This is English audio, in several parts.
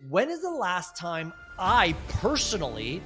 When is the last time I personally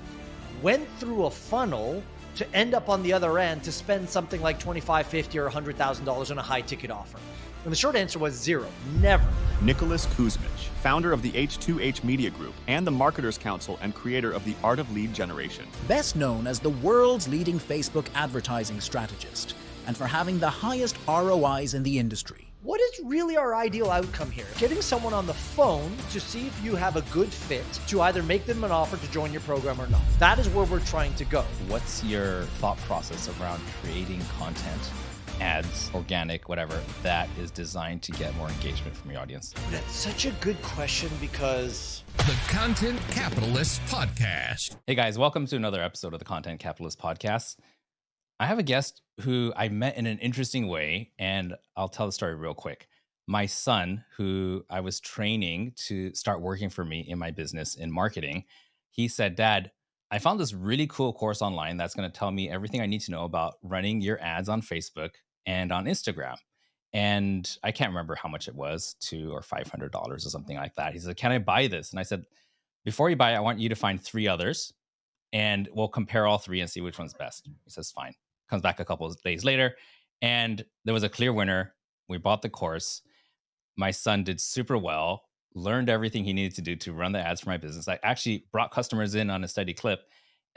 went through a funnel to end up on the other end to spend something like $25, $50, or $100,000 on a high ticket offer? And the short answer was zero, never. Nicolas Kusmich, founder of the H2H Media Group and the Marketers Council and creator of The Art of Lead Generation. Best known as the world's leading Facebook advertising strategist, and for having the highest ROIs in the industry. What is really our ideal outcome here? Getting someone on the phone to see if you have a good fit to either make them an offer to join your program or not. That is where we're trying to go. What's your thought process around creating content, ads, organic, whatever, that is designed to get more engagement from your audience? That's such a good question because... The Content Capitalist Podcast. Hey guys, welcome to another episode of the Content Capitalist Podcast. I have a guest who I met in an interesting way, and I'll tell the story real quick. My son, who I was training to start working for me in my business in marketing, he said, "Dad, I found this really cool course online that's going to tell me everything I need to know about running your ads on Facebook and on Instagram." And I can't remember how much it was, $200 or $500 or something like that. He said, "Can I buy this?" And I said, "Before you buy it, I want you to find 3 others, and we'll compare all 3 and see which one's best." He says, "Fine." Comes back a couple of days later, and there was a clear winner. We bought the course. My son did super well, learned everything he needed to do to run the ads for my business. I actually brought customers in on a steady clip,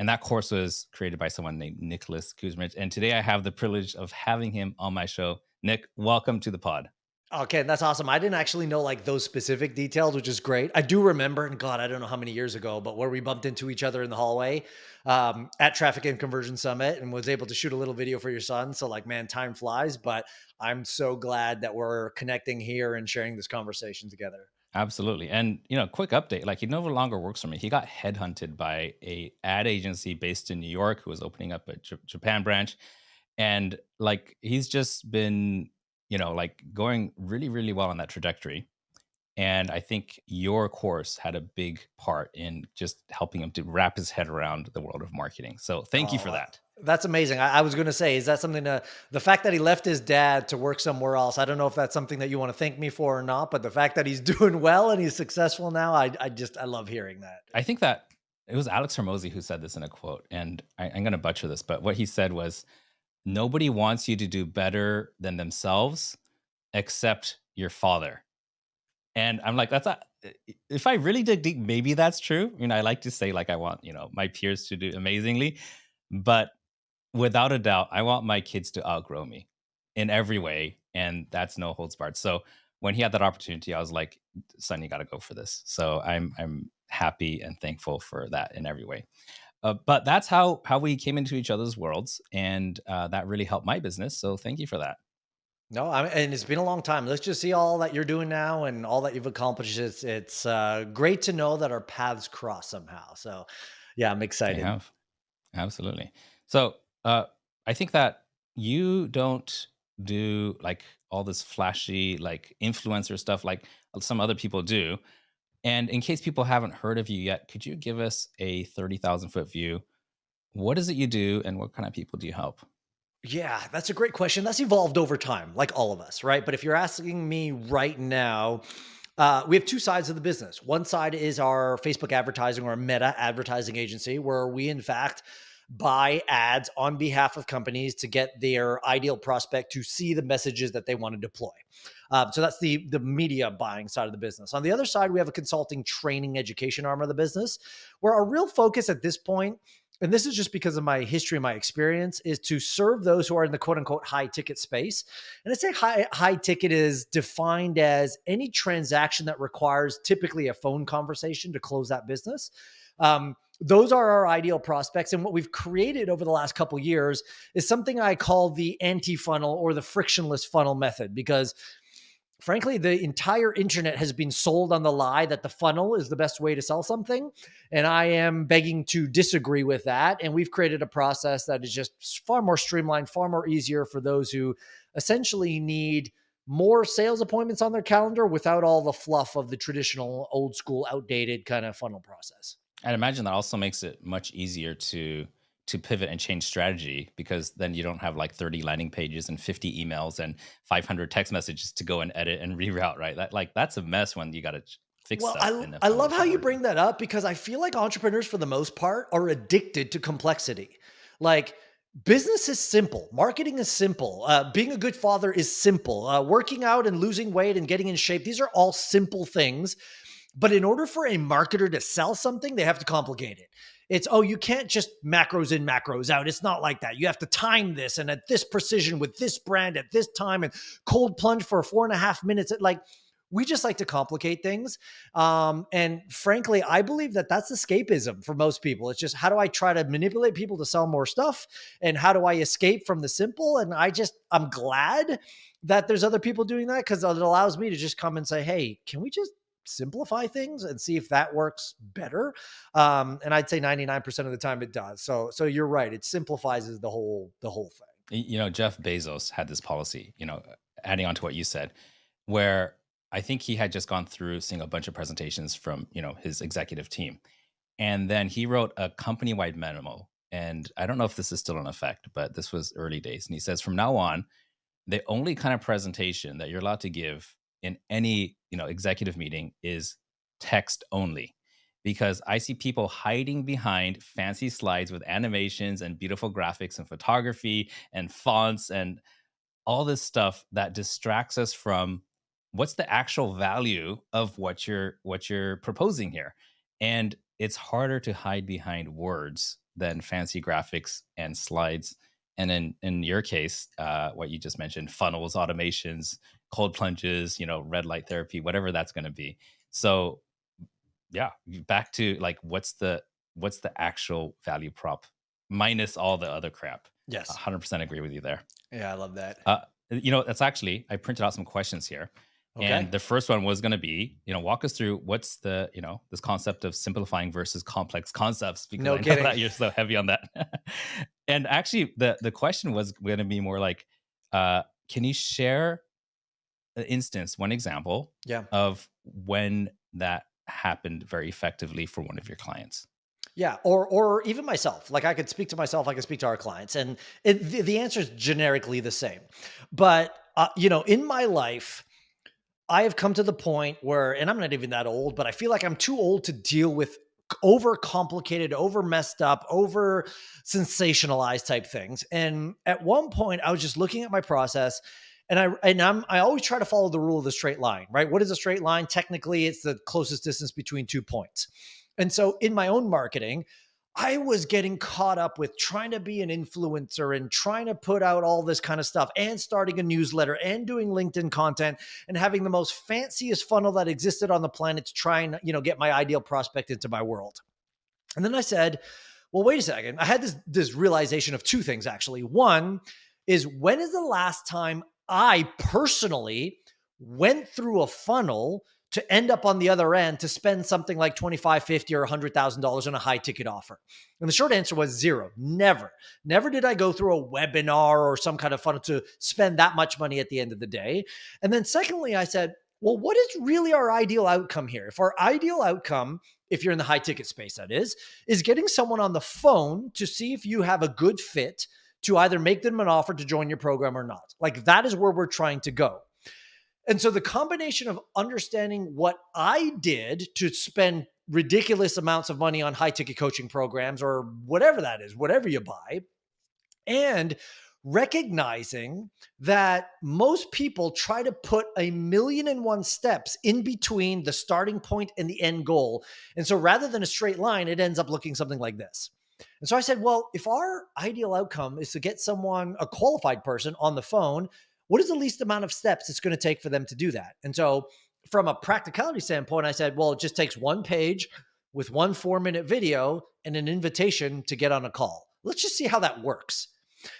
and that course was created by someone named Nicolas Kusmich. And today I have the privilege of having him on my show. Nick, welcome to the pod. Okay, that's awesome. I didn't actually know like those specific details, which is great. I do remember, and God, I don't know how many years ago, but where we bumped into each other in the hallway at Traffic and Conversion Summit and was able to shoot a little video for your son. So like, man, time flies, but I'm so glad that we're connecting here and sharing this conversation together. Absolutely. And, quick update, like he no longer works for me. He got headhunted by a ad agency based in New York who was opening up a Japan branch. And like, he's just been like going really, really well on that trajectory. And I think your course had a big part in just helping him to wrap his head around the world of marketing. So thank you for that. That's amazing. I was going to say, is that something the fact that he left his dad to work somewhere else? I don't know if that's something that you want to thank me for or not, but the fact that he's doing well and he's successful now, I love hearing that. I think that it was Alex Hormozy who said this in a quote, and I'm going to butcher this, but what he said was, "Nobody wants you to do better than themselves except your father." And I'm like, if I really dig deep, maybe that's true. I like to say like, I want, my peers to do amazingly, but without a doubt, I want my kids to outgrow me in every way. And that's no holds barred. So when he had that opportunity, I was like, "Son, you got to go for this." So I'm happy and thankful for that in every way. But that's how we came into each other's worlds, and that really helped my business. So thank you for that. No, and it's been a long time. Let's just see all that you're doing now and all that you've accomplished. It's great to know that our paths cross somehow. So yeah, I'm excited. They have. Absolutely. So I think that you don't do like all this flashy like influencer stuff like some other people do. And in case people haven't heard of you yet, could you give us a 30,000 foot view? What is it you do, and what kind of people do you help? Yeah, that's a great question. That's evolved over time, like all of us, right? But if you're asking me right now, we have 2 sides of the business. One side is our Facebook advertising or Meta advertising agency, where we in fact buy ads on behalf of companies to get their ideal prospect to see the messages that they want to deploy. So that's the media buying side of the business. On the other side, we have a consulting, training, education arm of the business, where our real focus at this point, and this is just because of my history and my experience, is to serve those who are in the quote unquote high ticket space. And I say high ticket is defined as any transaction that requires typically a phone conversation to close that business. Those are our ideal prospects. And what we've created over the last couple of years is something I call the anti-funnel or the frictionless funnel method, because frankly, the entire internet has been sold on the lie that the funnel is the best way to sell something. And I am begging to disagree with that. And we've created a process that is just far more streamlined, far more easier for those who essentially need more sales appointments on their calendar without all the fluff of the traditional, old school, outdated kind of funnel process. I'd imagine that also makes it much easier to pivot and change strategy, because then you don't have like 30 landing pages and 50 emails and 500 text messages to go and edit and reroute, right? That's a mess when you got to fix Well, stuff in a I love how foundational you order. bring that up because I feel like entrepreneurs, for the most part, are addicted to complexity. Like, business is simple, marketing is simple, being a good father is simple, working out and losing weight and getting in shape. These are all simple things. But in order for a marketer to sell something, they have to complicate it. It's, oh, you can't just macros in, macros out. It's not like that. You have to time this and at this precision with this brand at this time and cold plunge for 4.5 minutes. Like, we just like to complicate things. And frankly, I believe that that's escapism for most people. It's just, how do I try to manipulate people to sell more stuff? And how do I escape from the simple? And I'm glad that there's other people doing that because it allows me to just come and say, hey, can we just simplify things and see if that works better? And I'd say 99% of the time it does. So you're right. It simplifies the whole thing. Jeff Bezos had this policy, adding on to what you said, where I think he had just gone through seeing a bunch of presentations from, his executive team. And then he wrote a company-wide memo. And I don't know if this is still in effect, but this was early days. And he says, from now on, the only kind of presentation that you're allowed to give in any, executive meeting is text only. Because I see people hiding behind fancy slides with animations and beautiful graphics and photography and fonts and all this stuff that distracts us from what's the actual value of what you're proposing here. And it's harder to hide behind words than fancy graphics and slides. And in your case, what you just mentioned, funnels, automations, cold plunges, red light therapy, whatever that's going to be. So yeah, back to like, what's the actual value prop minus all the other crap. Yes. 100% agree with you there. Yeah, I love that. That's actually, I printed out some questions here. Okay. And the first one was going to be, walk us through what's the, this concept of simplifying versus complex concepts, because No I know kidding. that you're so heavy on that. And actually, the question was going to be more like, can you share an instance, one example Yeah. of when that happened very effectively for one of your clients? Yeah, or even myself. Like, I could speak to myself, I could speak to our clients, and the answer is generically the same. But in my life, I have come to the point where, and I'm not even that old, but I feel like I'm too old to deal with over complicated, over messed up, over sensationalized type things. And at one point, I was just looking at my process, and I always try to follow the rule of the straight line, right? What is a straight line? Technically, it's the closest distance between 2 points. And so in my own marketing, I was getting caught up with trying to be an influencer and trying to put out all this kind of stuff and starting a newsletter and doing LinkedIn content and having the most fanciest funnel that existed on the planet to try and, get my ideal prospect into my world. And then I said, well, wait a second. I had this realization of two things, actually. One is, when is the last time I personally went through a funnel to end up on the other end to spend something like $25, $50, or $100,000 on a high ticket offer? And the short answer was zero. Never. Never did I go through a webinar or some kind of funnel to spend that much money at the end of the day. And then secondly, I said, well, what is really our ideal outcome here? If our ideal outcome, if you're in the high ticket space, that is getting someone on the phone to see if you have a good fit to either make them an offer to join your program or not. Like, that is where we're trying to go. And so the combination of understanding what I did to spend ridiculous amounts of money on high ticket coaching programs or whatever that is, whatever you buy, and recognizing that most people try to put 1,000,001 steps in between the starting point and the end goal. And so rather than a straight line, it ends up looking something like this. And so I said, well, if our ideal outcome is to get someone, a qualified person, on the phone, what is the least amount of steps it's going to take for them to do that? And so from a practicality standpoint, I said, well, it just takes one page with one 4-minute video and an invitation to get on a call. Let's just see how that works.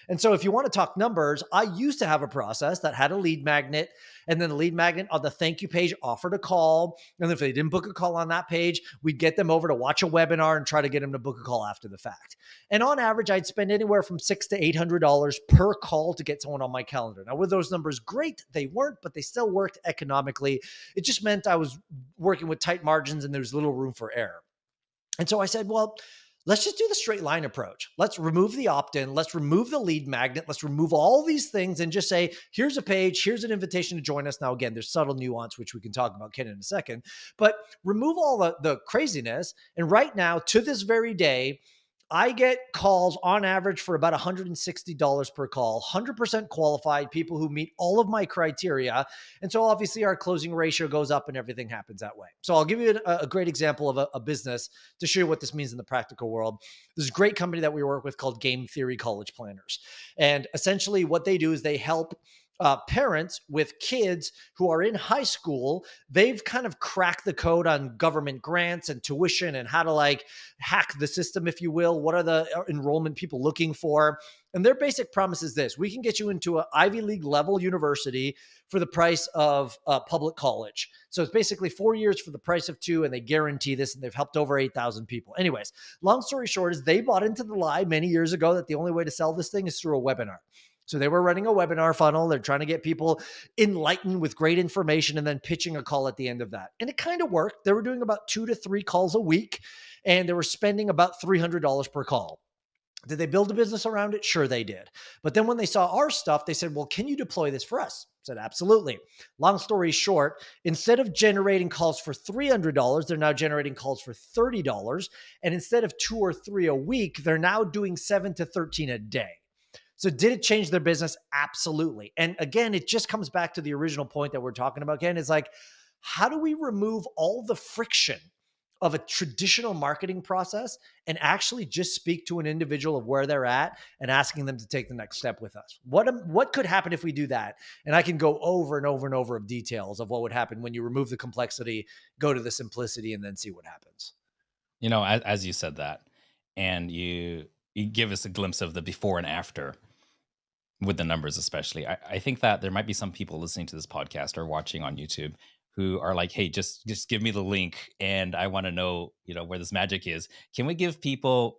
And so if you want to talk numbers, I used to have a process that had a lead magnet, and then the lead magnet on the thank you page offered a call. And if they didn't book a call on that page, we'd get them over to watch a webinar and try to get them to book a call after the fact. And on average, I'd spend anywhere from $600 to $800 per call to get someone on my calendar. Now, were those numbers great? They weren't, but they still worked economically. It just meant I was working with tight margins and there was little room for error. And so I said, well, let's just do the straight line approach. Let's remove the opt-in. Let's remove the lead magnet. Let's remove all these things and just say, here's a page. Here's an invitation to join us. Now, again, there's subtle nuance, which we can talk about, Ken, in a second, but remove all the craziness. And right now, to this very day, I get calls on average for about $160 per call, 100% qualified people who meet all of my criteria. And so obviously our closing ratio goes up and everything happens that way. So I'll give you a great example of a business to show you what this means in the practical world. There's a great company that we work with called Game Theory College Planners. And essentially what they do is they help parents with kids who are in high school. They've kind of cracked the code on government grants and tuition and how to like hack the system, if you will. What are the enrollment people looking for? And their basic promise is this: we can get you into an Ivy League level university for the price of a public college. So it's basically 4 years for the price of 2, and they guarantee this, and they've helped over 8,000 people. Anyways, long story short is they bought into the lie many years ago that the only way to sell this thing is through a webinar. So they were running a webinar funnel. They're trying to get people enlightened with great information and then pitching a call at the end of that. And it kind of worked. They were doing about 2 to 3 calls a week, and they were spending about $300 per call. Did they build a business around it? Sure, they did. But then when they saw our stuff, they said, well, can you deploy this for us? I said, absolutely. Long story short, instead of generating calls for $300, they're now generating calls for $30. And instead of 2 or 3 a week, they're now doing 7 to 13 a day. So did it change their business? Absolutely. And again, it just comes back to the original point that we're talking about, Ken. It's like, how do we remove all the friction of a traditional marketing process and actually just speak to an individual of where they're at and asking them to take the next step with us? What could happen if we do that? And I can go over and over and over of details of what would happen when you remove the complexity, go to the simplicity, and then see what happens. You know, as you said that, and you give us a glimpse of the before and after with the numbers, especially. I think that there might be some people listening to this podcast or watching on YouTube who are like, hey, just give me the link and I want to know, where this magic is. Can we give people,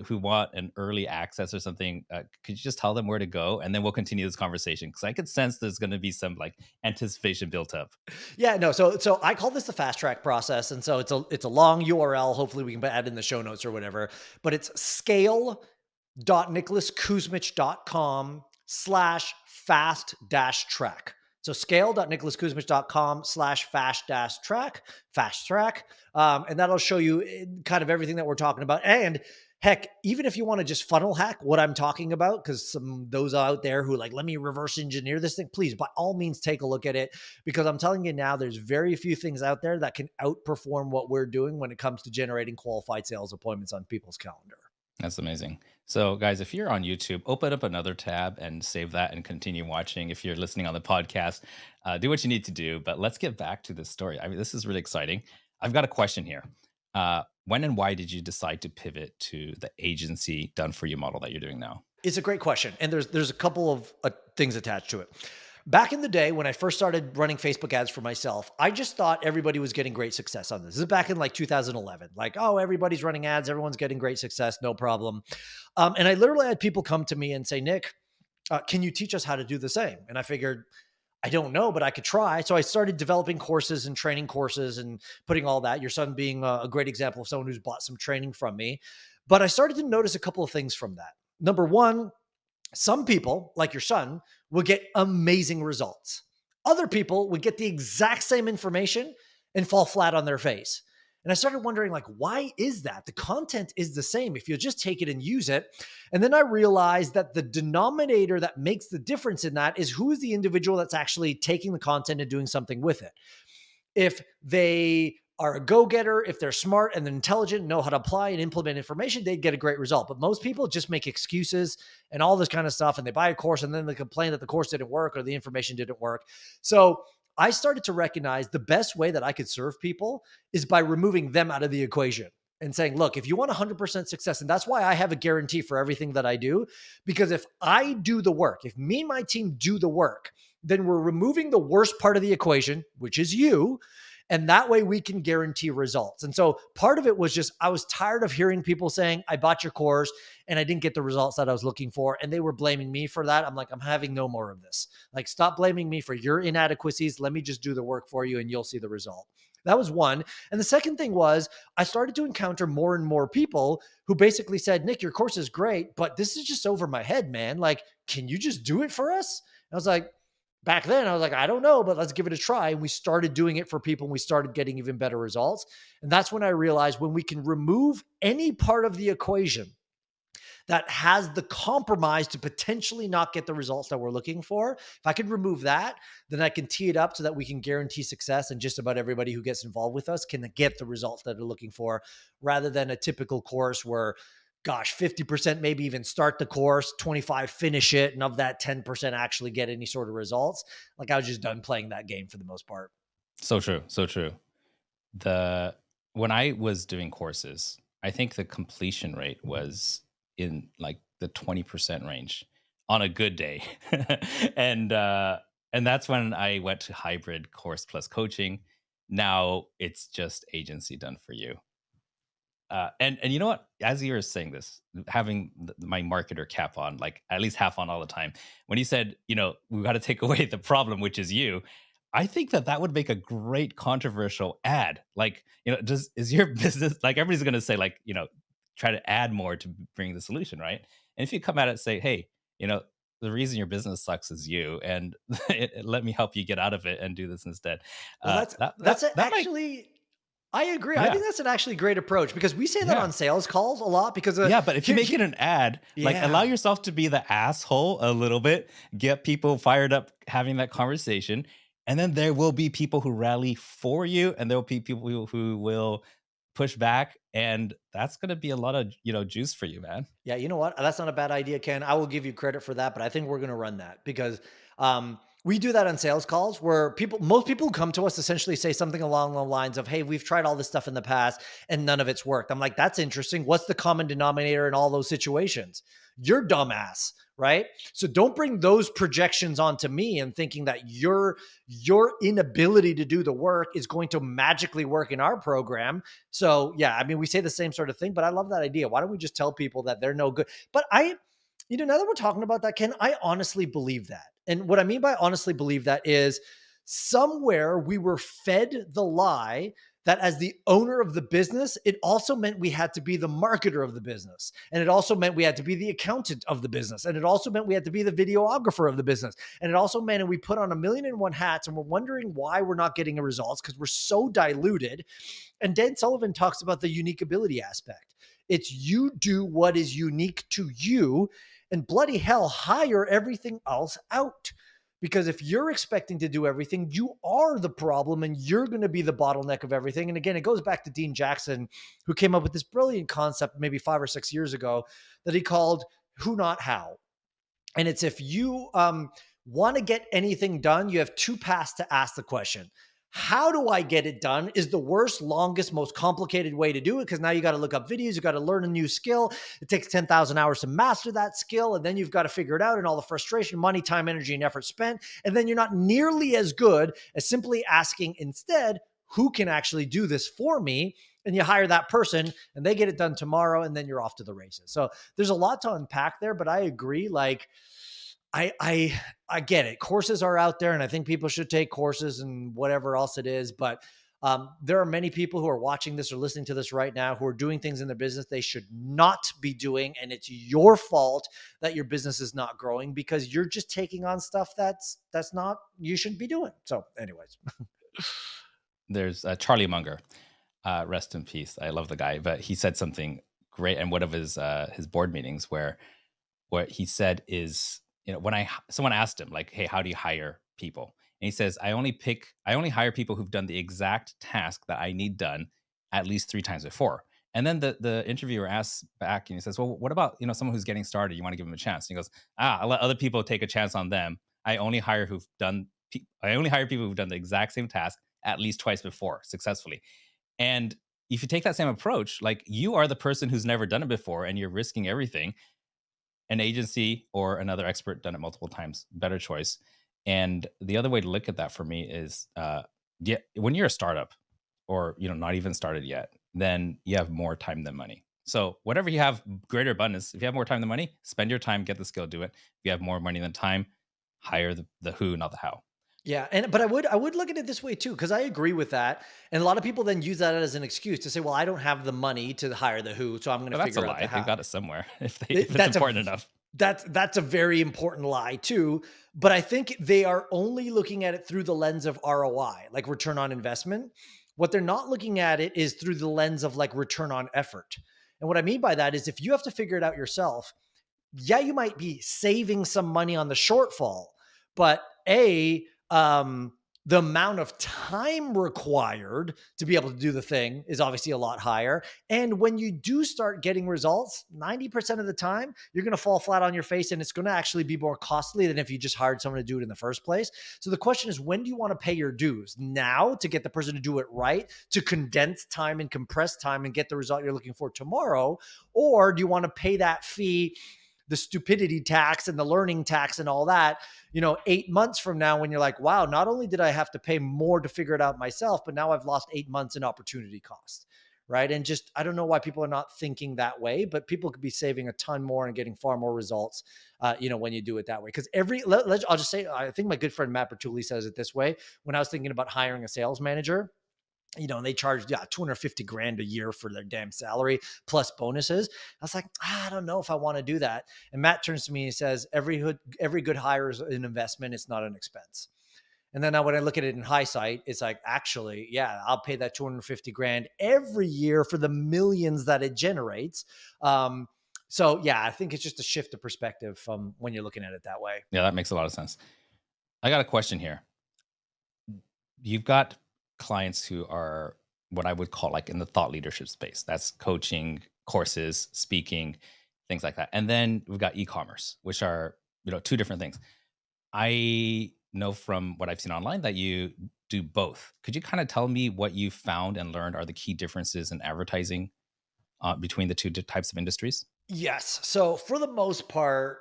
who want an early access or something, could you just tell them where to go? And then we'll continue this conversation, because I could sense there's going to be some like anticipation built up. Yeah, no. So I call this the fast track process. And so it's a long URL. Hopefully we can add in the show notes or whatever, but it's scale.nicolaskusmich.com/fast-track. So scale.nicolaskusmich.com/fast track. And that'll show you kind of everything that we're talking about. And heck, even if you want to just funnel hack what I'm talking about, because those out there who like, let me reverse engineer this thing, please, by all means, take a look at it, because I'm telling you now, there's very few things out there that can outperform what we're doing when it comes to generating qualified sales appointments on people's calendar. That's amazing. So guys, if you're on YouTube, open up another tab and save that and continue watching. If you're listening on the podcast, do what you need to do. But let's get back to this story. I mean, this is really exciting. I've got a question here. When and why did you decide to pivot to the agency done for you model that you're doing now? It's a great question. And there's a couple of things attached to it. Back in the day, when I first started running Facebook ads for myself, I just thought everybody was getting great success on this. This is back in like 2011. Like, oh, everybody's running ads. Everyone's getting great success. No problem. And I literally had people come to me and say, Nick, can you teach us how to do the same? And I figured, I don't know, but I could try. So I started developing courses and training courses and putting all that. Your son being a great example of someone who's bought some training from me. But I started to notice a couple of things from that. Number one, some people, like your son, will get amazing results. Other people would get the exact same information and fall flat on their face. And I started wondering, like, why is that? The content is the same if you just take it and use it. And then I realized that the denominator that makes the difference in that is who is the individual that's actually taking the content and doing something with it. If they are a go-getter, if they're smart and intelligent, know how to apply and implement information, they'd get a great result. But most people just make excuses and all this kind of stuff, and they buy a course and then they complain that the course didn't work or the information didn't work. So I started to recognize the best way that I could serve people is by removing them out of the equation and saying, look, if you want 100% success, and that's why I have a guarantee for everything that I do, because if I do the work, if me and my team do the work, then we're removing the worst part of the equation, which is you. And that way we can guarantee results. And so part of it was just, I was tired of hearing people saying, I bought your course and I didn't get the results that I was looking for. And they were blaming me for that. I'm like, I'm having no more of this. Like, stop blaming me for your inadequacies. Let me just do the work for you and you'll see the result. that was one. And the second thing was I started to encounter more and more people who basically said, Nick, your course is great, but this is just over my head, man. Like, can you just do it for us? And I was like, back then I was like, I don't know, but let's give it a try. And we started doing it for people and we started getting even better results. And that's when I realized when we can remove any part of the equation that has the compromise to potentially not get the results that we're looking for, if I could remove that, then I can tee it up so that we can guarantee success and just about everybody who gets involved with us can get the results that they're looking for, rather than a typical course where, gosh, 50% maybe even start the course, 25 finish it, and of that 10% actually get any sort of results. Like, I was just done playing that game for the most part. So true. So true. When I was doing courses, I think the completion rate was in like the 20% range on a good day. and that's when I went to hybrid course plus coaching. Now it's just agency done for you. And you know what? As you were saying this, having my marketer cap on, like at least half on all the time, when you said, we got to take away the problem, which is you, I think that would make a great controversial ad. Like, is your business, like everybody's going to say like, try to add more to bring the solution, right? And if you come at it and say, hey, the reason your business sucks is you, and let me help you get out of it and do this instead. Well, actually, I agree. I think that's an actually great approach, because we say that on sales calls a lot, because but if you make it an ad, like allow yourself to be the asshole a little bit, get people fired up having that conversation, and then there will be people who rally for you, and there will be people who will push back, and that's going to be a lot of juice for you, man. Yeah, you know what? That's not a bad idea, Ken. I will give you credit for that, but I think we're going to run that, because we do that on sales calls where most people who come to us essentially say something along the lines of, hey, we've tried all this stuff in the past and none of it's worked. I'm like, that's interesting. What's the common denominator in all those situations? You're dumbass, right? So don't bring those projections onto me and thinking that your inability to do the work is going to magically work in our program. So yeah, I mean, we say the same sort of thing, but I love that idea. Why don't we just tell people that they're no good? But now that we're talking about that, Ken, I honestly believe that. And what I mean by honestly believe that is somewhere we were fed the lie that as the owner of the business, it also meant we had to be the marketer of the business. And it also meant we had to be the accountant of the business. And it also meant we had to be the videographer of the business. And it also meant we put on 1,000,001 hats, and we're wondering why we're not getting results because we're so diluted. And Dan Sullivan talks about the unique ability aspect. It's you do what is unique to you, and bloody hell, hire everything else out. Because if you're expecting to do everything, you are the problem and you're going to be the bottleneck of everything. And again, it goes back to Dean Jackson, who came up with this brilliant concept maybe 5 or 6 years ago that he called who, not how. And it's if you want to get anything done, you have two paths to ask the question. How do I get it done is the worst, longest, most complicated way to do it, because now you got to look up videos, you got to learn a new skill. It takes 10,000 hours to master that skill, and then you've got to figure it out, and all the frustration, money, time, energy, and effort spent. And then you're not nearly as good as simply asking instead, who can actually do this for me? And you hire that person, and they get it done tomorrow, and then you're off to the races. So there's a lot to unpack there, but I agree. Like, I get it. Courses are out there, and I think people should take courses and whatever else it is. But there are many people who are watching this or listening to this right now who are doing things in their business they should not be doing. And it's your fault that your business is not growing because you're just taking on stuff that's not, you shouldn't be doing. So anyways. There's Charlie Munger, rest in peace. I love the guy, but he said something great in one of his board meetings where what he said is, when someone asked him like, hey, how do you hire people? And he says, I only hire people who've done the exact task that I need done at least 3 times before. And then the interviewer asks back and he says, well, what about, someone who's getting started? You want to give them a chance. And he goes, I'll let other people take a chance on them. I only hire people who've done the exact same task at least twice before successfully. And if you take that same approach, like you are the person who's never done it before and you're risking everything. An agency or another expert done it multiple times, better choice. And the other way to look at that for me is, when you're a startup or, not even started yet, then you have more time than money. So whatever you have greater abundance, if you have more time than money, spend your time, get the skill, do it. If you have more money than time, hire the who, not the how. Yeah, but I would look at it this way too, because I agree with that. And a lot of people then use that as an excuse to say, well, I don't have the money to hire the who, so I'm going to But that's a figure out the lie. They've how. got it somewhere Th- if it's That's a important enough. that's a very important lie too. But I think they are only looking at it through the lens of ROI, like return on investment. What they're not looking at it is through the lens of like return on effort. And what I mean by that is if you have to figure it out yourself, yeah, you might be saving some money on the shortfall, but the amount of time required to be able to do the thing is obviously a lot higher. And when you do start getting results, 90% of the time, you're going to fall flat on your face and it's going to actually be more costly than if you just hired someone to do it in the first place. So the question is, when do you want to pay your dues? Now to get the person to do it right, to condense time and compress time and get the result you're looking for tomorrow? Or do you want to pay that fee, the stupidity tax and the learning tax and all that, 8 months from now when you're like, wow, not only did I have to pay more to figure it out myself, but now I've lost 8 months in opportunity cost. Right. And just, I don't know why people are not thinking that way, but people could be saving a ton more and getting far more results, when you do it that way. Because I'll just say, I think my good friend Matt Bertulli says it this way. When I was thinking about hiring a sales manager, and they charged 250 grand a year for their damn salary plus bonuses. I was like, I don't know if I want to do that. And Matt turns to me and says, every good hire is an investment. It's not an expense. And then now when I look at it in hindsight, it's like, actually, yeah, I'll pay that 250 grand every year for the millions that it generates. So yeah, I think it's just a shift of perspective from when you're looking at it that way. Yeah, that makes a lot of sense. I got a question here. You've got clients who are what I would call like in the thought leadership space. That's coaching, courses, speaking, things like that. And then we've got e-commerce, which are, two different things. I know from what I've seen online that you do both. Could you kind of tell me what you found and learned are the key differences in advertising between the two types of industries? Yes. So for the most part,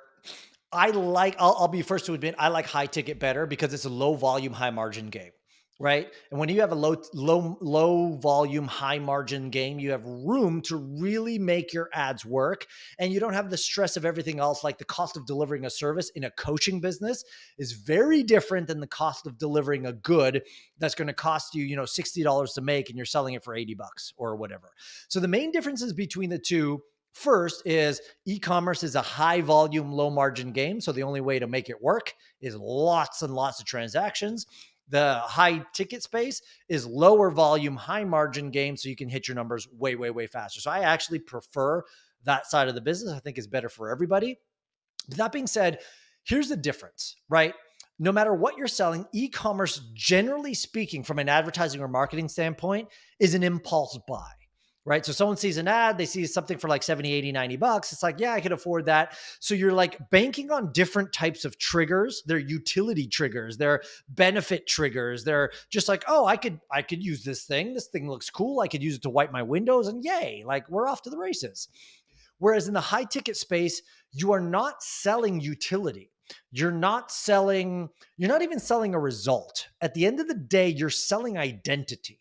I'll be first to admit, I like high ticket better because it's a low volume, high margin game, right? And when you have a low volume, high margin game, you have room to really make your ads work. And you don't have the stress of everything else. Like the cost of delivering a service in a coaching business is very different than the cost of delivering a good that's going to cost you, $60 to make and you're selling it for $80 or whatever. So the main differences between the two, first is e-commerce is a high volume, low margin game. So the only way to make it work is lots and lots of transactions. The high ticket space is lower volume, high margin game. So you can hit your numbers way, way, way faster. So I actually prefer that side of the business. I think is better for everybody. But that being said, here's the difference, right? No matter what you're selling, e-commerce, generally speaking, from an advertising or marketing standpoint, is an impulse buy. Right. So someone sees an ad, they see something for like 70, 80, $90. It's like, yeah, I could afford that. So you're like banking on different types of triggers. They're utility triggers. They're benefit triggers. They're just like, oh, I could use this thing. This thing looks cool. I could use it to wipe my windows and yay, like we're off to the races. Whereas in the high ticket space, you are not selling utility. You're not even selling a result. At the end of the day, you're selling identity,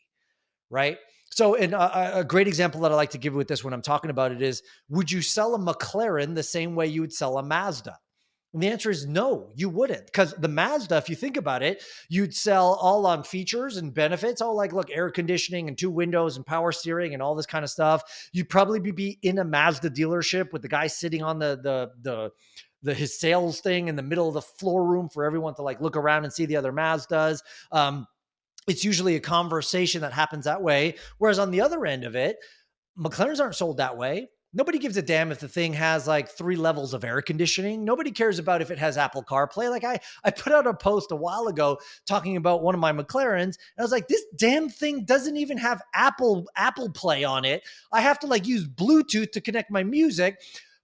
right? So, in a great example that I like to give with this when I'm talking about it is, would you sell a McLaren the same way you would sell a Mazda? And the answer is no, you wouldn't. Because the Mazda, if you think about it, you'd sell all on features and benefits. Oh, like, look, air conditioning and 2 windows and power steering and all this kind of stuff. You'd probably be in a Mazda dealership with the guy sitting on his sales thing in the middle of the floor room for everyone to like look around and see the other Mazdas. It's usually a conversation that happens that way. Whereas on the other end of it, McLarens aren't sold that way. Nobody gives a damn if the thing has like 3 levels of air conditioning. Nobody cares about if it has Apple CarPlay. Like I put out a post a while ago talking about one of my McLarens, and I was like, this damn thing doesn't even have Apple Play on it. I have to like use Bluetooth to connect my music.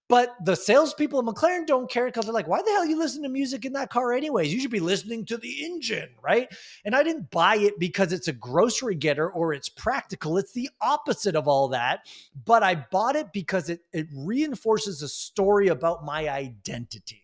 But the salespeople at McLaren don't care because they're like, why the hell are you listening to music in that car anyways? You should be listening to the engine, right? And I didn't buy it because it's a grocery getter or it's practical. It's the opposite of all that. But I bought it because it reinforces a story about my identity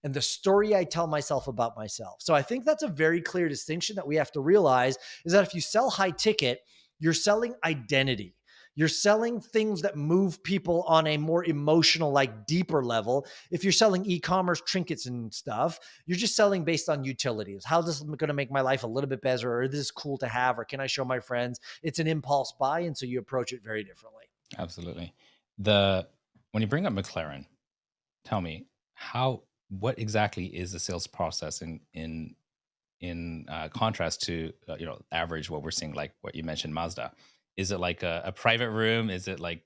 and the story I tell myself about myself. So I think that's a very clear distinction that we have to realize is that if you sell high ticket, you're selling identity. You're selling things that move people on a more emotional, like deeper level. If you're selling e-commerce trinkets and stuff, you're just selling based on utilities. How this is going to make my life a little bit better, or this is cool to have, or can I show my friends? It's an impulse buy, and so you approach it very differently. Absolutely. The When you bring up McLaren, tell me what exactly is the sales process in contrast to average what we're seeing, like what you mentioned, Mazda? Is it like a private room? Is it like,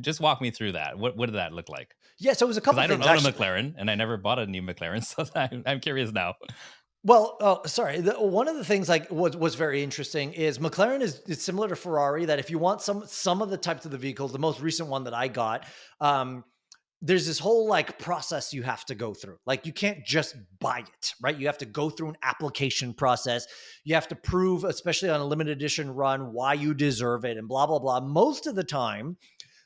just walk me through that. What did that look like? Yeah, so it was a Because couple I don't things own a actually. McLaren and I never bought a new McLaren, so I'm curious now. Well, oh, sorry. One of the things like was very interesting is McLaren is similar to Ferrari. That if you want some of the types of the vehicles, the most recent one that I got, um, there's this whole like process you have to go through. Like you can't just buy it, right? You have to go through an application process. You have to prove, especially on a limited edition run, why you deserve it and blah, blah, blah. Most of the time,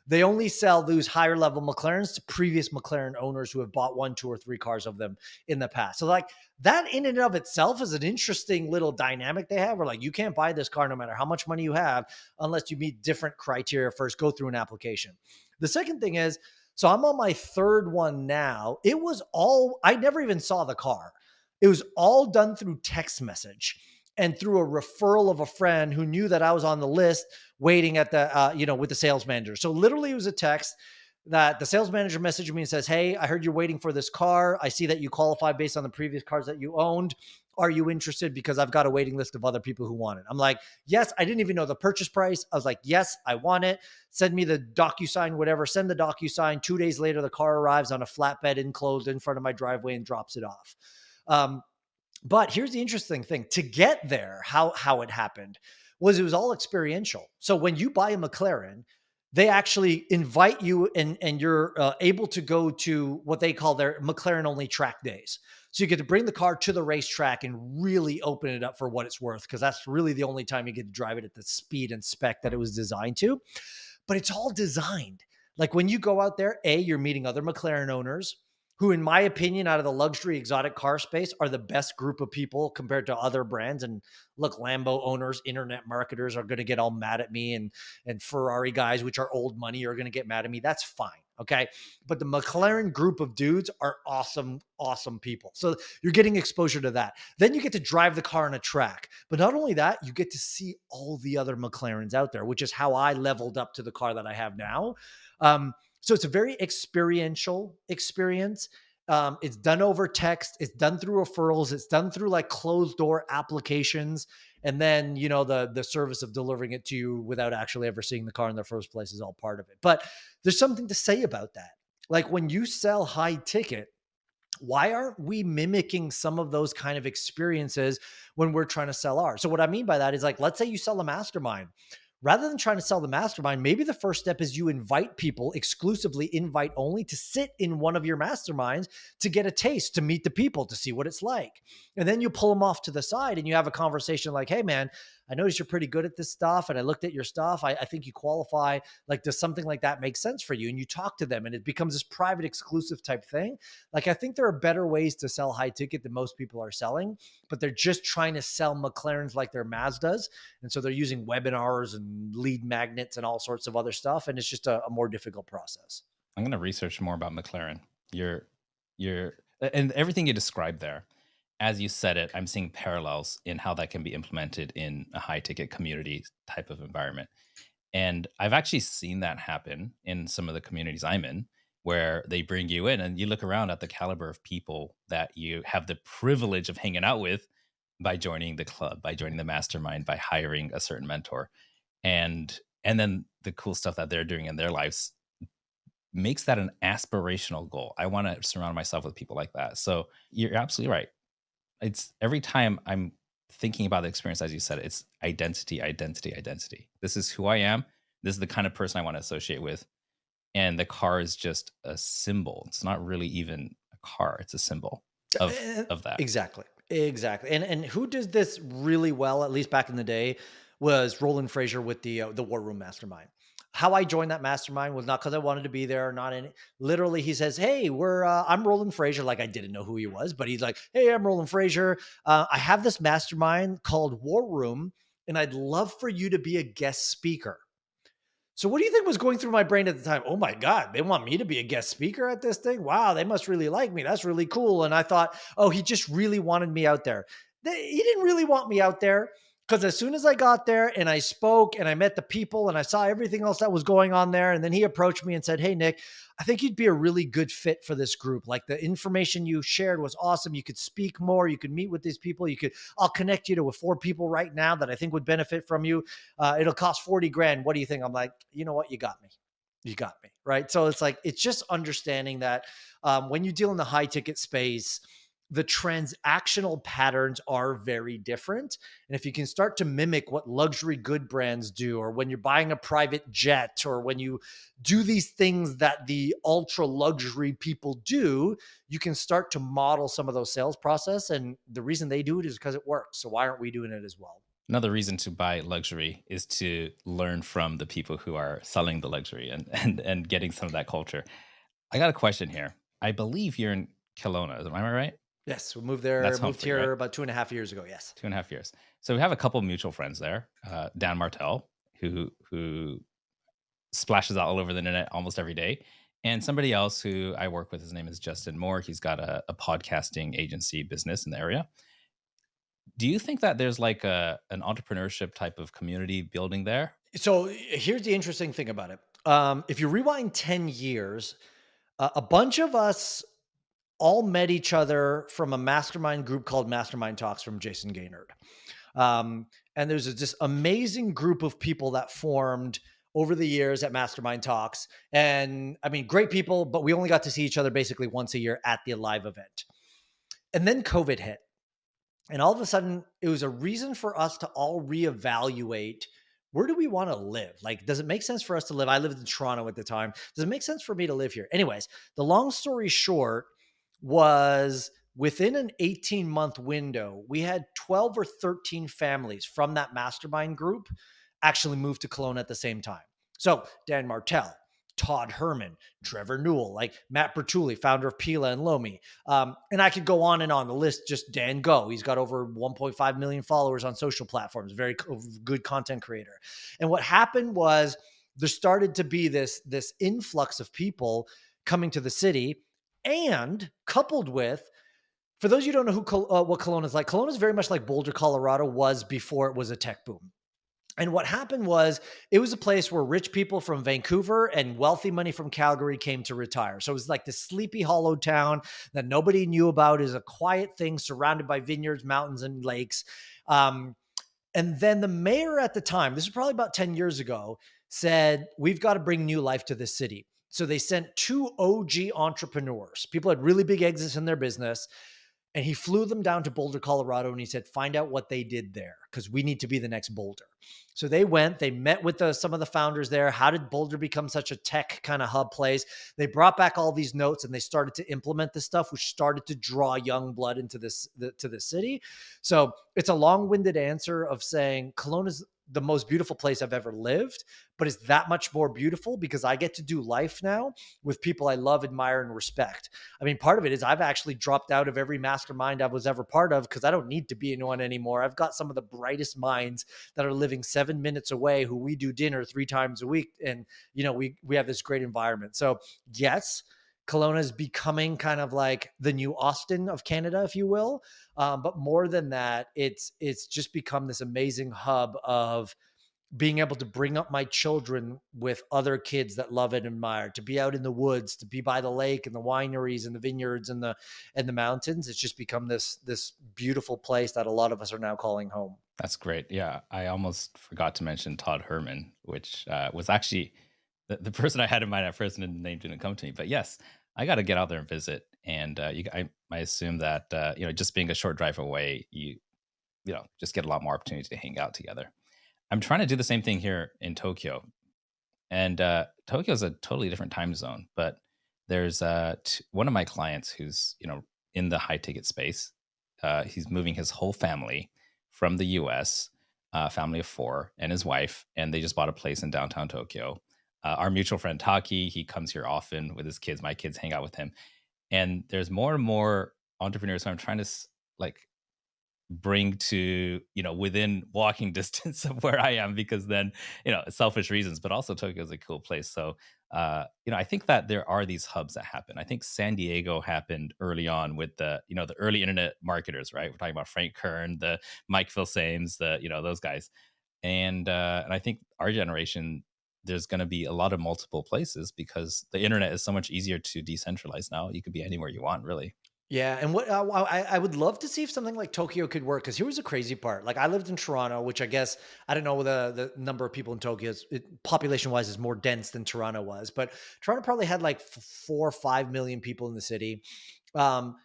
they only sell those higher level McLarens to previous McLaren owners who have bought 1, 2, or 3 cars of them in the past. So like that in and of itself is an interesting little dynamic they have where like you can't buy this car no matter how much money you have unless you meet different criteria first, go through an application. The second thing is, so I'm on my third one now. It was all, I never even saw the car. It was all done through text message and through a referral of a friend who knew that I was on the list waiting at the, with the sales manager. So literally it was a text that the sales manager messaged me and says, "Hey, I heard you're waiting for this car. I see that you qualify based on the previous cars that you owned. Are you interested? Because I've got a waiting list of other people who want it." I'm like, yes. I didn't even know the purchase price. I was like, yes, I want it. Send me the DocuSign, whatever. Send the DocuSign. 2 days later, the car arrives on a flatbed enclosed in front of my driveway and drops it off. But here's the interesting thing. To get there, how it happened was it was all experiential. So when you buy a McLaren, they actually invite you and you're able to go to what they call their McLaren only track days. So you get to bring the car to the racetrack and really open it up for what it's worth, because that's really the only time you get to drive it at the speed and spec that it was designed to. But it's all designed. Like when you go out there, you're meeting other McLaren owners who, in my opinion, out of the luxury exotic car space, are the best group of people compared to other brands. And look, Lambo owners, internet marketers are going to get all mad at me, and Ferrari guys, which are old money, are going to get mad at me. That's fine. Okay. But the McLaren group of dudes are awesome, awesome people. So you're getting exposure to that. Then you get to drive the car on a track. But not only that, you get to see all the other McLarens out there, which is how I leveled up to the car that I have now. So it's a very experiential experience. It's done over text. It's done through referrals. It's done through like closed door applications. And then, the service of delivering it to you without actually ever seeing the car in the first place is all part of it. But there's something to say about that. Like when you sell high ticket, why aren't we mimicking some of those kind of experiences when we're trying to sell ours? So what I mean by that is like, let's say you sell a mastermind. Rather than trying to sell the mastermind, maybe the first step is you invite people, exclusively invite only, to sit in one of your masterminds to get a taste, to meet the people, to see what it's like. And then you pull them off to the side and you have a conversation like, "Hey man, I noticed you're pretty good at this stuff. And I looked at your stuff. I think you qualify. Like, does something like that make sense for you?" And you talk to them and it becomes this private, exclusive type thing. Like, I think there are better ways to sell high ticket than most people are selling, but they're just trying to sell McLarens like they're Mazdas. And so they're using webinars and lead magnets and all sorts of other stuff. And it's just a more difficult process. I'm going to research more about McLaren. You're and everything you described there, as you said it, I'm seeing parallels in how that can be implemented in a high ticket community type of environment. And I've actually seen that happen in some of the communities I'm in, where they bring you in and you look around at the caliber of people that you have the privilege of hanging out with by joining the club, by joining the mastermind, by hiring a certain mentor. And then the cool stuff that they're doing in their lives makes that an aspirational goal. I want to surround myself with people like that. So you're absolutely right. It's every time I'm thinking about the experience, as you said, it's identity, identity, identity. This is who I am. This is the kind of person I want to associate with. And the car is just a symbol. It's not really even a car. It's a symbol of that. Exactly. And who does this really well, at least back in the day, was Roland Fraser with the War Room Mastermind. How I joined that mastermind was not because I wanted to be there or not in it. Literally, he says, "Hey, I'm Roland Fraser." Like, I didn't know who he was, but he's like, "Hey, I'm Roland Fraser. I have this mastermind called War Room, and I'd love for you to be a guest speaker." So what do you think was going through my brain at the time? Oh my God, they want me to be a guest speaker at this thing? Wow, they must really like me. That's really cool. And I thought, oh, he just really wanted me out there. He didn't really want me out there because as soon as I got there and I spoke and I met the people and I saw everything else that was going on there, and then he approached me and said, hey, Nick, I think you'd be a really good fit for this group. Like the information you shared was awesome. You could speak more. You could meet with these people. I'll connect you to 4 people right now that I think would benefit from you. It'll cost 40 grand. What do you think? I'm like, you know what? You got me. You got me. Right. So it's like, it's just understanding that when you deal in the high ticket space, the transactional patterns are very different. And if you can start to mimic what luxury good brands do, or when you're buying a private jet, or when you do these things that the ultra luxury people do, you can start to model some of those sales process. And the reason they do it is because it works. So why aren't we doing it as well? Another reason to buy luxury is to learn from the people who are selling the luxury and getting some of that culture. I got a question here. I believe you're in Kelowna. Am I right? Yes, we moved there, That's home moved for you, right? here about 2.5 years ago. Yes. 2.5 years. So we have a couple of mutual friends there. Dan Martell, who splashes out all over the internet almost every day, and somebody else who I work with. His name is Justin Moore. He's got a podcasting agency business in the area. Do you think that there's like an entrepreneurship type of community building there? So here's the interesting thing about it. If you rewind 10 years, a bunch of us all met each other from a mastermind group called Mastermind Talks from Jason Gaynard. And there's this amazing group of people that formed over the years at Mastermind Talks. And I mean, great people, but we only got to see each other basically once a year at the live event. And then COVID hit. And all of a sudden, it was a reason for us to all reevaluate, where do we want to live? Like, does it make sense for us to live? I lived in Toronto at the time. Does it make sense for me to live here? Anyways, the long story short was within an 18-month window, we had 12 or 13 families from that mastermind group actually moved to Kelowna at the same time. So Dan Martell, Todd Herman, Trevor Newell, like Matt Bertulli, founder of Pila and Lomi. And I could go on and on the list, just Dan Go. He's got over 1.5 million followers on social platforms, very good content creator. And what happened was there started to be this influx of people coming to the city, and coupled with, for those of you who don't know what Kelowna is like, Kelowna is very much like Boulder, Colorado was before it was a tech boom. And what happened was it was a place where rich people from Vancouver and wealthy money from Calgary came to retire. So it was like this sleepy hollow town that nobody knew about, is a quiet thing surrounded by vineyards, mountains, and lakes. And then the mayor at the time, this is probably about 10 years ago, said, we've got to bring new life to this city. So they sent 2 OG entrepreneurs. People had really big exits in their business. And he flew them down to Boulder, Colorado, and he said, find out what they did there, because we need to be the next Boulder. So they went, they met with some of the founders there. How did Boulder become such a tech kind of hub place? They brought back all these notes and they started to implement this stuff, which started to draw young blood into to the city. So it's a long-winded answer of saying Kelowna is the most beautiful place I've ever lived, but it's that much more beautiful because I get to do life now with people I love, admire, and respect. I mean, part of it is I've actually dropped out of every mastermind I was ever part of because I don't need to be in one anymore. I've got some of the brightest minds that are living 7 minutes away who we do dinner 3 times a week. And, you know, we have this great environment. So yes, Kelowna is becoming kind of like the new Austin of Canada, if you will. But more than that, it's just become this amazing hub of being able to bring up my children with other kids that love and admire, to be out in the woods, to be by the lake and the wineries and the vineyards and the mountains. It's just become this beautiful place that a lot of us are now calling home. That's great. Yeah, I almost forgot to mention Todd Herman, which was actually the person I had in mind at first, and the name didn't come to me. But yes, I got to get out there and visit. And I assume that just being a short drive away, you just get a lot more opportunity to hang out together. I'm trying to do the same thing here in Tokyo, and Tokyo is a totally different time zone. But there's one of my clients who's in the high ticket space. He's moving his whole family from the U.S., family of 4, and his wife, and they just bought a place in downtown Tokyo. Our mutual friend Taki, he comes here often with his kids. My kids hang out with him, and there's more and more entrepreneurs. So I'm trying to bring to, within walking distance of where I am, because then, selfish reasons, but also Tokyo is a cool place. So, I think that there are these hubs that happen. I think San Diego happened early on with the early internet marketers, right? We're talking about Frank Kern, the Mike Filsames, those guys. And I think our generation, there's going to be a lot of multiple places because the internet is so much easier to decentralize now. You could be anywhere you want, really. Yeah, and what I would love to see if something like Tokyo could work. Because here was the crazy part. Like I lived in Toronto, which I guess I don't know the number of people in Tokyo population wise is more dense than Toronto was, but Toronto probably had like 4 or 5 million people in the city, um,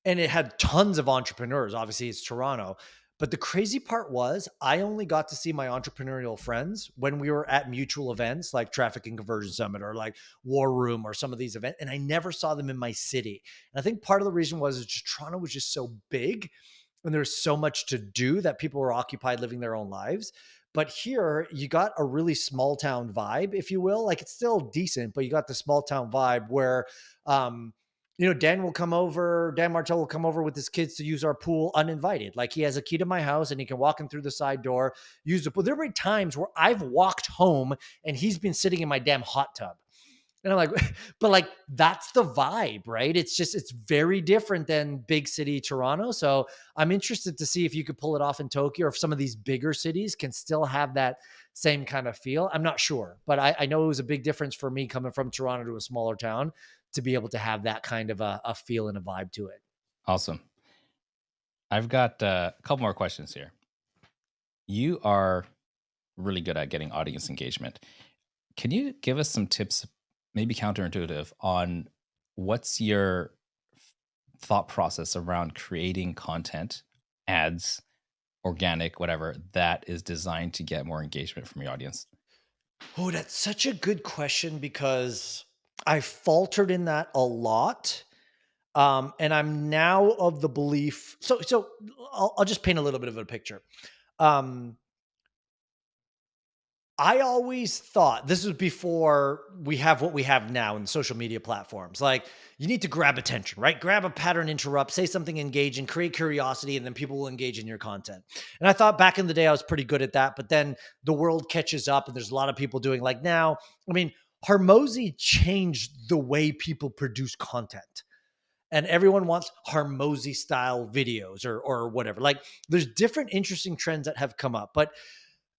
and it had tons of entrepreneurs. Obviously, it's Toronto. But the crazy part was I only got to see my entrepreneurial friends when we were at mutual events like Traffic and Conversion Summit or like War Room or some of these events, and I never saw them in my city. And I think part of the reason was it's just Toronto was just so big and there's so much to do that people were occupied living their own lives. But here you got a really small town vibe, if you will. Like it's still decent, but you got the small town vibe where, um, Dan Martell will come over with his kids to use our pool uninvited. Like he has a key to my house and he can walk in through the side door, use the pool. There were times where I've walked home and he's been sitting in my damn hot tub. And I'm like, but like, that's the vibe, right? It's very different than big city Toronto. So I'm interested to see if you could pull it off in Tokyo or if some of these bigger cities can still have that same kind of feel. I'm not sure, but I know it was a big difference for me coming from Toronto to a smaller town to be able to have that kind of a feel and a vibe to it. Awesome. I've got a couple more questions here. You are really good at getting audience engagement. Can you give us some tips, maybe counterintuitive, on what's your thought process around creating content, ads, organic, whatever, that is designed to get more engagement from your audience? Oh, that's such a good question because I faltered in that a lot. And I'm now of the belief. So I'll just paint a little bit of a picture. Um, I always thought this was before we have what we have now in social media platforms. Like you need to grab attention, right? Grab a pattern, interrupt, say something engaging, create curiosity, and then people will engage in your content. And I thought back in the day I was pretty good at that, but then the world catches up and there's a lot of people doing like now. I mean, Hormozy changed the way people produce content. And everyone wants Hormozy style videos or whatever. Like there's different interesting trends that have come up, but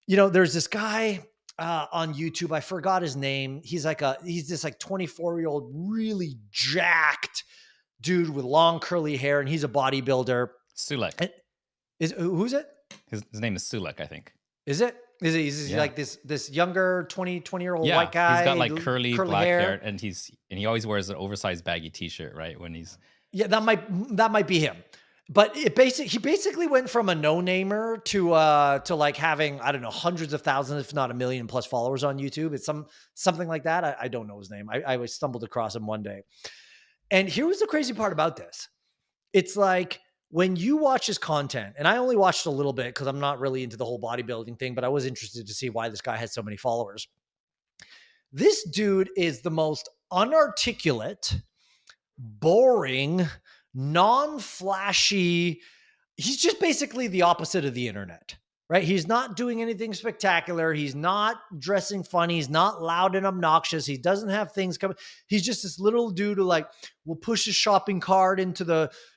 there's this guy on YouTube. I forgot his name. He's this like 24-year-old, really jacked dude with long curly hair, and he's a bodybuilder. Sulek. Who's it? His name is Sulek, I think. Is it? Is he like this younger 20-year-old white guy? He's got like curly black hair, and he always wears an oversized baggy t-shirt, right? When he's that might be him. But he basically went from a no-namer to like having, I don't know, hundreds of thousands, if not 1 million plus followers on YouTube. It's something like that. I don't know his name. I stumbled across him one day. And here was the crazy part about this. It's like when you watch his content, and I only watched a little bit because I'm not really into the whole bodybuilding thing, but I was interested to see why this guy has so many followers. This dude is the most unarticulate, boring, non-flashy. He's just basically the opposite of the internet, right? He's not doing anything spectacular. He's not dressing funny. He's not loud and obnoxious. He doesn't have things coming. He's just this little dude who like will push his shopping cart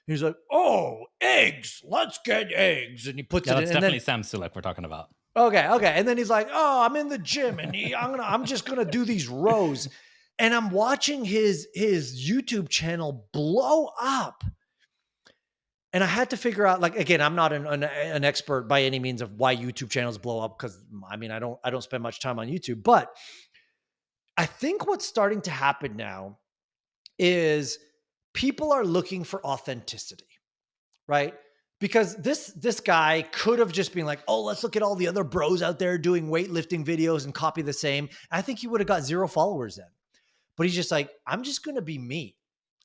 he's like, oh, eggs, let's get eggs. And he puts it in. That's definitely Sam Sulek we're talking about. Okay. And then he's like, oh, I'm in the gym and I'm just going to do these rows. And I'm watching his YouTube channel blow up. And I had to figure out, like, again, I'm not an expert by any means of why YouTube channels blow up. Cause I mean, I don't spend much time on YouTube, but I think what's starting to happen now is people are looking for authenticity, right? Because this guy could have just been like, oh, let's look at all the other bros out there doing weightlifting videos and copy the same. I think he would have got 0 followers then. But he's just like, I'm just going to be me.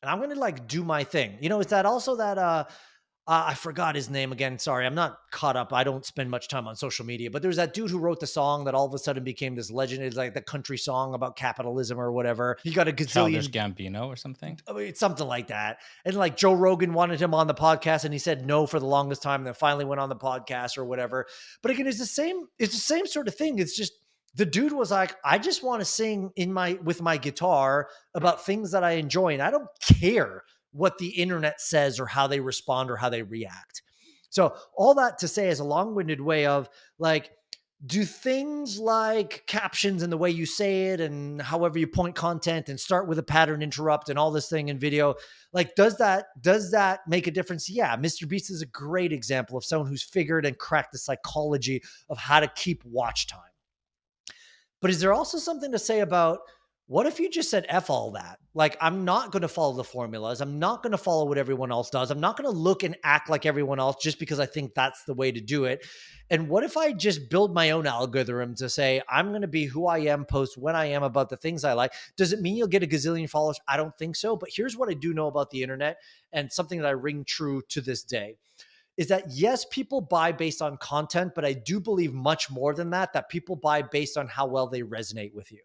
And I'm going to like do my thing. It's that also that I forgot his name again. Sorry, I'm not caught up. I don't spend much time on social media, but there's that dude who wrote the song that all of a sudden became this legend. It's like the country song about capitalism or whatever. He got a Childish gazillion, Gambino or something. I mean, it's something like that. And like Joe Rogan wanted him on the podcast and he said no for the longest time and then finally went on the podcast or whatever. But again, it's the same sort of thing. It's just the dude was like, I just want to sing with my guitar about things that I enjoy. And I don't care what the internet says or how they respond or how they react. So all that to say is a long-winded way of like, do things like captions and the way you say it and however you point content and start with a pattern interrupt and all this thing in video, like, does that make a difference? Yeah. Mr. Beast is a great example of someone who's figured and cracked the psychology of how to keep watch time. But is there also something to say about what if you just said F all that? Like, I'm not going to follow the formulas. I'm not going to follow what everyone else does. I'm not going to look and act like everyone else just because I think that's the way to do it. And what if I just build my own algorithm to say, I'm going to be who I am, post when I am about the things I like? Does it mean you'll get a gazillion followers? I don't think so. But here's what I do know about the internet and something that I ring true to this day is that yes, people buy based on content, but I do believe much more than that people buy based on how well they resonate with you.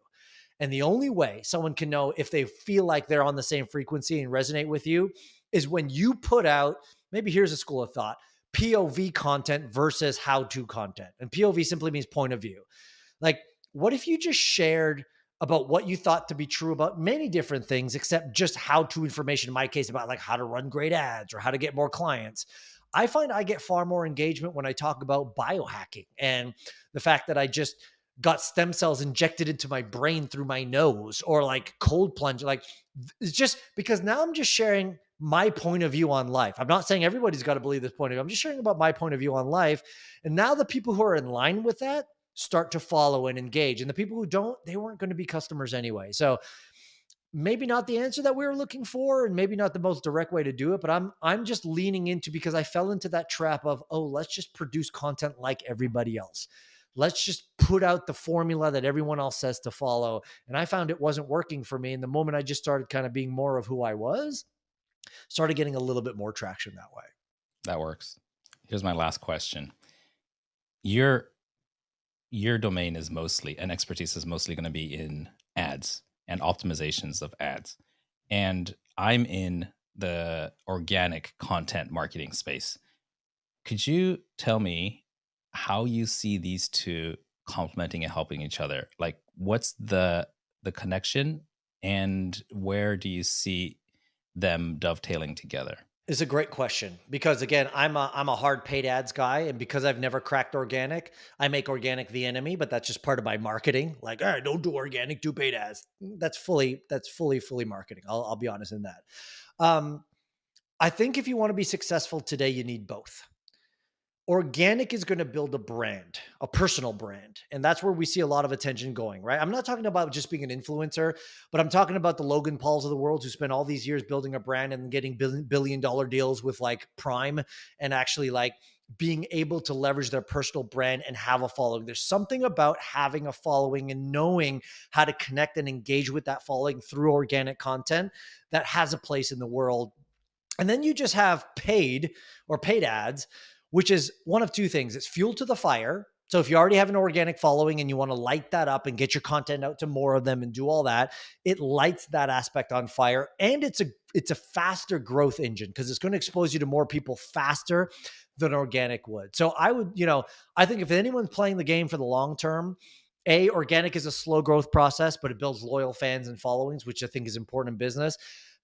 And the only way someone can know if they feel like they're on the same frequency and resonate with you is when you put out, maybe here's a school of thought, POV content versus how-to content. And POV simply means point of view. Like, what if you just shared about what you thought to be true about many different things, except just how-to information, in my case, about like how to run great ads or how to get more clients? I find I get far more engagement when I talk about biohacking and the fact that I just got stem cells injected into my brain through my nose or like cold plunge. Like, it's just because now I'm just sharing my point of view on life. I'm not saying everybody's got to believe this point of view. I'm just sharing about my point of view on life. And now the people who are in line with that start to follow and engage. And the people who don't, they weren't going to be customers anyway. So maybe not the answer that we were looking for and maybe not the most direct way to do it, but I'm just leaning into, because I fell into that trap of, oh, let's just produce content like everybody else. Let's just put out the formula that everyone else says to follow. And I found it wasn't working for me. And the moment I just started kind of being more of who I was, started getting a little bit more traction that way. That works. Here's my last question. Your domain is mostly, and expertise is mostly going to be in ads and optimizations of ads. And I'm in the organic content marketing space. Could you tell me how you see these two complementing and helping each other? Like, what's the connection and where do you see them dovetailing together? It's a great question because again, I'm a hard paid ads guy, and because I've never cracked organic, I make organic the enemy. But that's just part of my marketing. Like, all right, don't do organic, do paid ads. That's fully marketing. I'll be honest in that. I think if you want to be successful today, you need both. Organic is going to build a brand, a personal brand. And that's where we see a lot of attention going, right? I'm not talking about just being an influencer, but I'm talking about the Logan Pauls of the world who spent all these years building a brand and getting billion-dollar deals with like Prime and actually like being able to leverage their personal brand and have a following. There's something about having a following and knowing how to connect and engage with that following through organic content that has a place in the world. And then you just have paid ads, which is one of two things. It's fuel to the fire. So if you already have an organic following and you want to light that up and get your content out to more of them and do all that, it lights that aspect on fire. And it's a faster growth engine because it's going to expose you to more people faster than organic would. So I think if anyone's playing the game for the long term, organic is a slow growth process, but it builds loyal fans and followings, which I think is important in business.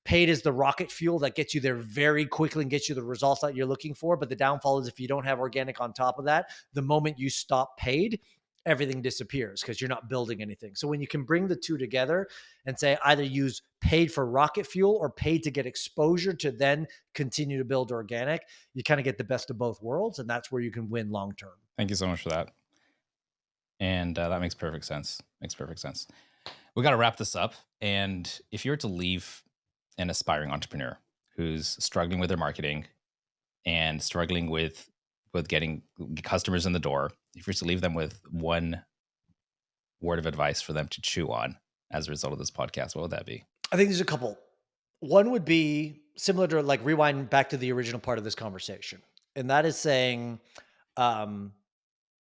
Paid is the rocket fuel that gets you there very quickly and gets you the results that you're looking for. But the downfall is if you don't have organic on top of that, the moment you stop paid, everything disappears because you're not building anything. So when you can bring the two together and say either use paid for rocket fuel or paid to get exposure to then continue to build organic, you kind of get the best of both worlds. And that's where you can win long term. Thank you so much for that. And that makes perfect sense. We got to wrap this up. And if you were to leave an aspiring entrepreneur who's struggling with their marketing and struggling with getting customers in the door, if you're to leave them with one word of advice for them to chew on as a result of this podcast, what would that be? I think there's a couple. One would be similar to like rewind back to the original part of this conversation. And that is saying, um,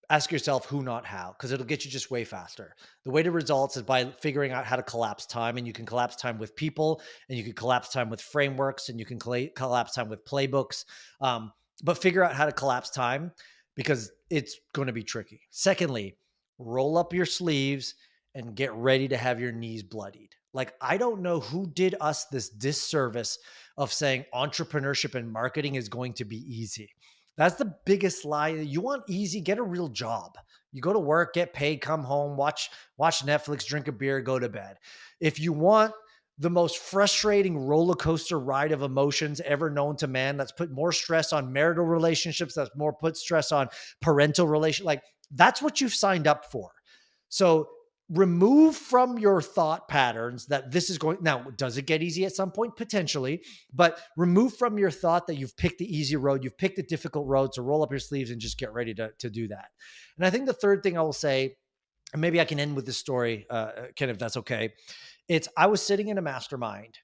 ask yourself who, not how, because it'll get you just way faster. The way to results is by figuring out how to collapse time, and you can collapse time with people, and you can collapse time with frameworks, and you can collapse time with playbooks. But figure out how to collapse time because it's going to be tricky. Secondly, roll up your sleeves and get ready to have your knees bloodied. Like, I don't know who did us this disservice of saying entrepreneurship and marketing is going to be easy. That's the biggest lie. You want easy, get a real job. You go to work, get paid, come home, watch Netflix, drink a beer, go to bed. If you want the most frustrating roller coaster ride of emotions ever known to man, that's put more stress on marital relationships, that's more put stress on parental relation, like that's what you've signed up for. So remove from your thought patterns that this is going, now, does it get easy at some point? Potentially, but remove from your thought that you've picked the easy road, you've picked the difficult road, so roll up your sleeves and just get ready to do that. And I think the third thing I will say, and maybe I can end with this story, Ken, if that's okay. I was sitting in a mastermind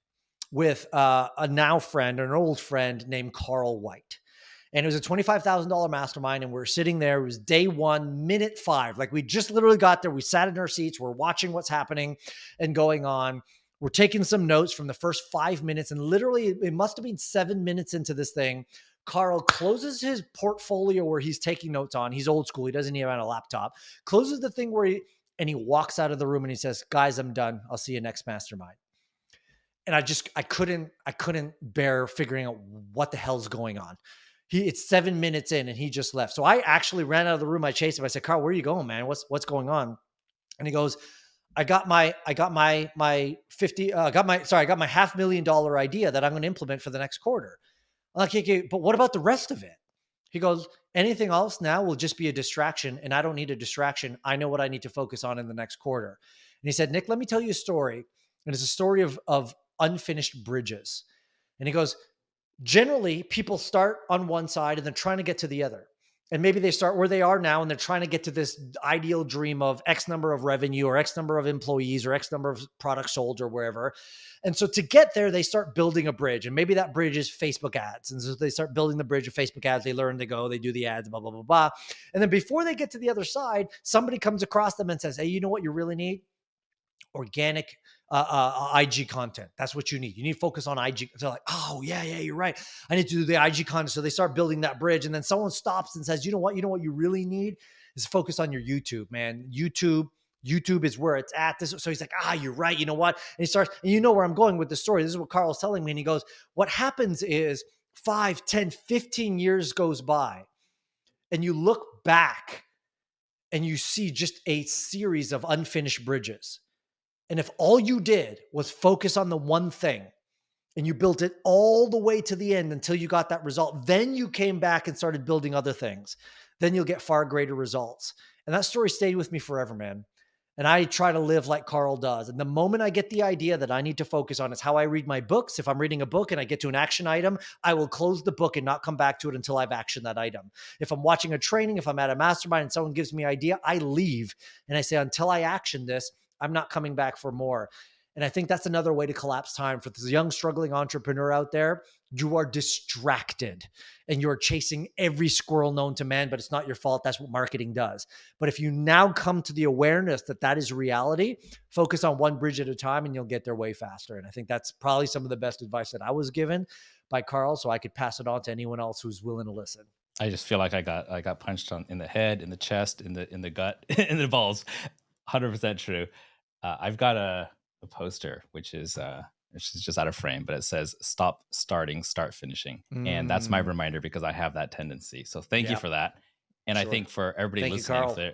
with a now friend, an old friend named Carl White. And it was a $25,000 mastermind. And we're sitting there. It was day one, minute 5. Like we just literally got there. We sat in our seats. We're watching what's happening and going on. We're taking some notes from the first 5 minutes. And literally, it must have been 7 minutes into this thing. Carl closes his portfolio where he's taking notes on. He's old school. He doesn't even have a laptop. Closes the thing and he walks out of the room and he says, guys, I'm done. I'll see you next mastermind. And I couldn't bear figuring out what the hell's going on. It's 7 minutes in and he just left. So I actually ran out of the room. I chased him. I said, Carl, where are you going, man? What's going on? And he goes, I got my $500,000 idea that I'm going to implement for the next quarter. I'm like, okay, but what about the rest of it? He goes, anything else now will just be a distraction, and I don't need a distraction. I know what I need to focus on in the next quarter. And he said, Nick, let me tell you a story. And it's a story of unfinished bridges. And he goes, generally, people start on one side and they're trying to get to the other. And maybe they start where they are now and they're trying to get to this ideal dream of X number of revenue or X number of employees or X number of products sold or wherever. And so to get there, they start building a bridge. And maybe that bridge is Facebook ads. And so they start building the bridge of Facebook ads. They learn, they go, they do the ads, blah, blah, blah, blah. And then before they get to the other side, somebody comes across them and says, hey, you know what you really need? Organic IG content. That's what you need. You need to focus on IG. They're like, oh yeah, you're right. I need to do the IG content. So they start building that bridge. And then someone stops and says, you know what you really need is focus on your YouTube, man. YouTube is where it's at. So he's like, you're right. You know what? And he starts, and you know where I'm going with the story. This is what Carl's telling me. And he goes, what happens is 5, 10, 15 years goes by and you look back and you see just a series of unfinished bridges. And if all you did was focus on the one thing and you built it all the way to the end until you got that result, then you came back and started building other things, then you'll get far greater results. And that story stayed with me forever, man. And I try to live like Carl does. And the moment I get the idea that I need to focus on, it's how I read my books. If I'm reading a book and I get to an action item, I will close the book and not come back to it until I've actioned that item. If I'm watching a training, if I'm at a mastermind and someone gives me an idea, I leave and I say, until I action this, I'm not coming back for more. And I think that's another way to collapse time for this young, struggling entrepreneur out there. You are distracted and you're chasing every squirrel known to man, but it's not your fault. That's what marketing does. But if you now come to the awareness that that is reality, focus on one bridge at a time and you'll get there way faster. And I think that's probably some of the best advice that I was given by Carl, so I could pass it on to anyone else who's willing to listen. I just feel like I got punched in the head, in the chest, in the gut, in the balls. 100% true. I've got a poster, which is just out of frame, but it says "Stop starting, start finishing," and that's my reminder because I have that tendency. So thank you for that, and sure. I think for everybody listening,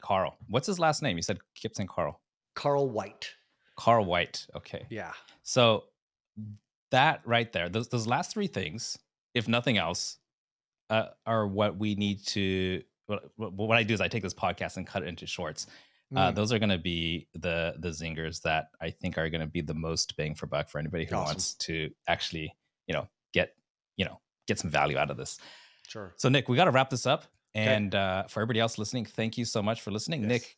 Carl, what's his last name? You said keep saying Carl. Carl White. Carl White. Okay. Yeah. So that right there, those last 3 things, if nothing else, are what we need to. What I do is I take this podcast and cut it into shorts. Those are going to be the zingers that I think are going to be the most bang for buck for anybody who wants to actually, get some value out of this. Sure. So Nick, we got to wrap this up. And for everybody else listening, thank you so much for listening. Yes. Nick,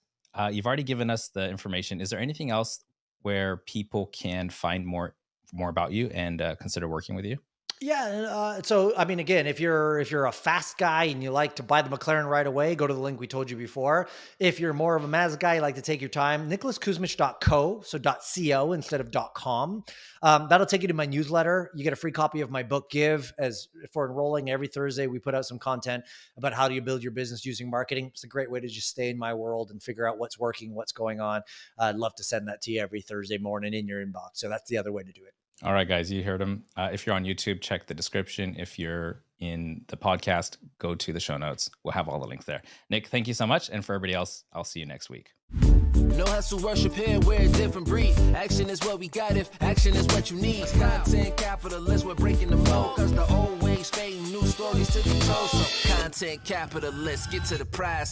you've already given us the information. Is there anything else where people can find more more about you and consider working with you? Yeah. So, I mean, again, if you're a fast guy and you like to buy the McLaren right away, go to the link we told you before. If you're more of a Maz guy, you like to take your time, nicholaskusmich.co, so .co instead of .com. That'll take you to my newsletter. You get a free copy of my book, Give, as for enrolling. Every Thursday, we put out some content about how do you build your business using marketing. It's a great way to just stay in my world and figure out what's working, what's going on. I'd love to send that to you every Thursday morning in your inbox. So that's the other way to do it. All right, guys, you heard him. If you're on YouTube, check the description. If you're in the podcast, go to the show notes. We'll have all the links there. Nick, thank you so much. And for everybody else, I'll see you next week. No hustle worship here, we're a different breed. Action is what we got if action is what you need. Content capitalists, we're breaking the mold. Cause the old ways fading, new stories to be told. So content capitalists, get to the prize.